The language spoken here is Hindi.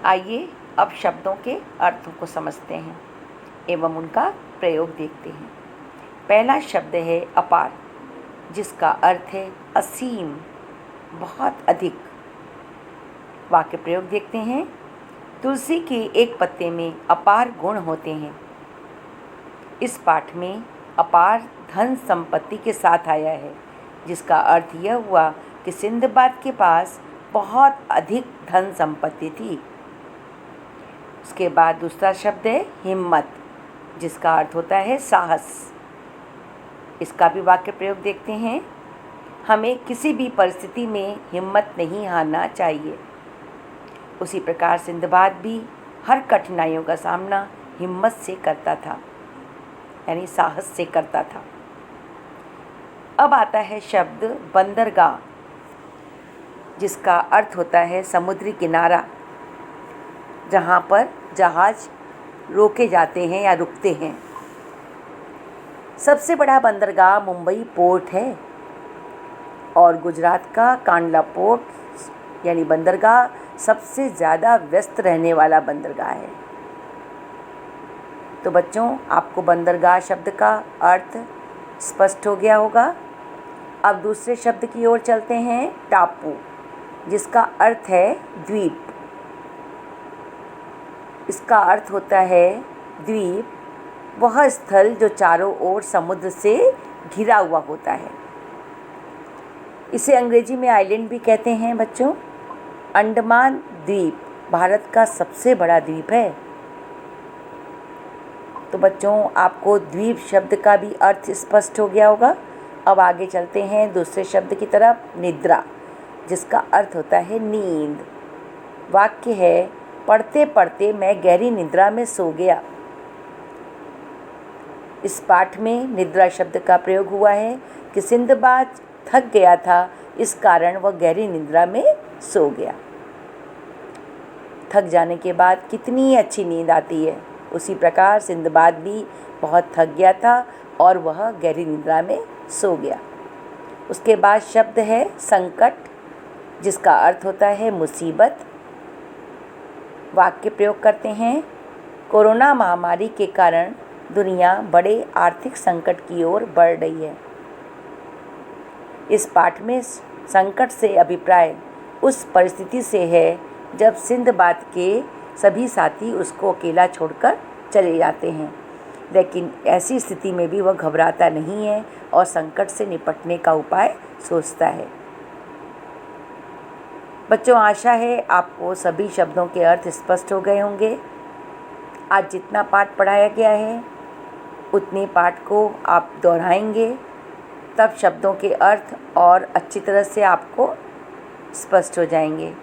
आइए अब शब्दों के अर्थों को समझते हैं एवं उनका प्रयोग देखते हैं। पहला शब्द है अपार, जिसका अर्थ है असीम, बहुत अधिक। वाक्य प्रयोग देखते हैं। तुलसी के एक पत्ते में अपार गुण होते हैं। इस पाठ में अपार धन संपत्ति के साथ आया है, जिसका अर्थ यह हुआ कि सिंदबाद के पास बहुत अधिक धन संपत्ति थी। उसके बाद दूसरा शब्द है हिम्मत, जिसका अर्थ होता है साहस। इसका भी वाक्य प्रयोग देखते हैं। हमें किसी भी परिस्थिति में हिम्मत नहीं हारना चाहिए। उसी प्रकार सिंदबाद भी हर कठिनाइयों का सामना हिम्मत से करता था, यानी साहस से करता था। अब आता है शब्द बंदरगाह, जिसका अर्थ होता है समुद्री किनारा, जहाँ पर जहाज़ रोके जाते हैं या रुकते हैं। सबसे बड़ा बंदरगाह मुंबई पोर्ट है और गुजरात का कांडला पोर्ट यानी बंदरगाह सबसे ज़्यादा व्यस्त रहने वाला बंदरगाह है। तो बच्चों, आपको बंदरगाह शब्द का अर्थ स्पष्ट हो गया होगा। अब दूसरे शब्द की ओर चलते हैं, टापू, जिसका अर्थ है द्वीप। इसका अर्थ होता है द्वीप, वह स्थल जो चारों ओर समुद्र से घिरा हुआ होता है। इसे अंग्रेजी में आइलैंड भी कहते हैं बच्चों। अंडमान द्वीप भारत का सबसे बड़ा द्वीप है। तो बच्चों, आपको द्वीप शब्द का भी अर्थ स्पष्ट हो गया होगा। अब आगे चलते हैं दूसरे शब्द की तरफ, निद्रा, जिसका अर्थ होता है नींद। वाक्य है, पढ़ते पढ़ते मैं गहरी निद्रा में सो गया। इस पाठ में निद्रा शब्द का प्रयोग हुआ है कि सिंदबाद थक गया था, इस कारण वह गहरी निद्रा में सो गया। थक जाने के बाद कितनी अच्छी नींद आती है। उसी प्रकार सिंदबाद भी बहुत थक गया था और वह गहरी निद्रा में सो गया। उसके बाद शब्द है संकट, जिसका अर्थ होता है मुसीबत। वाक्य प्रयोग करते हैं। कोरोना महामारी के कारण दुनिया बड़े आर्थिक संकट की ओर बढ़ रही है। इस पाठ में संकट से अभिप्राय उस परिस्थिति से है जब सिंदबाद के सभी साथी उसको अकेला छोड़कर चले जाते हैं, लेकिन ऐसी स्थिति में भी वह घबराता नहीं है और संकट से निपटने का उपाय सोचता है। बच्चों, आशा है आपको सभी शब्दों के अर्थ स्पष्ट हो गए होंगे। आज जितना पाठ पढ़ाया गया है उतने पाठ को आप दोहराएंगे, तब शब्दों के अर्थ और अच्छी तरह से आपको स्पष्ट हो जाएंगे।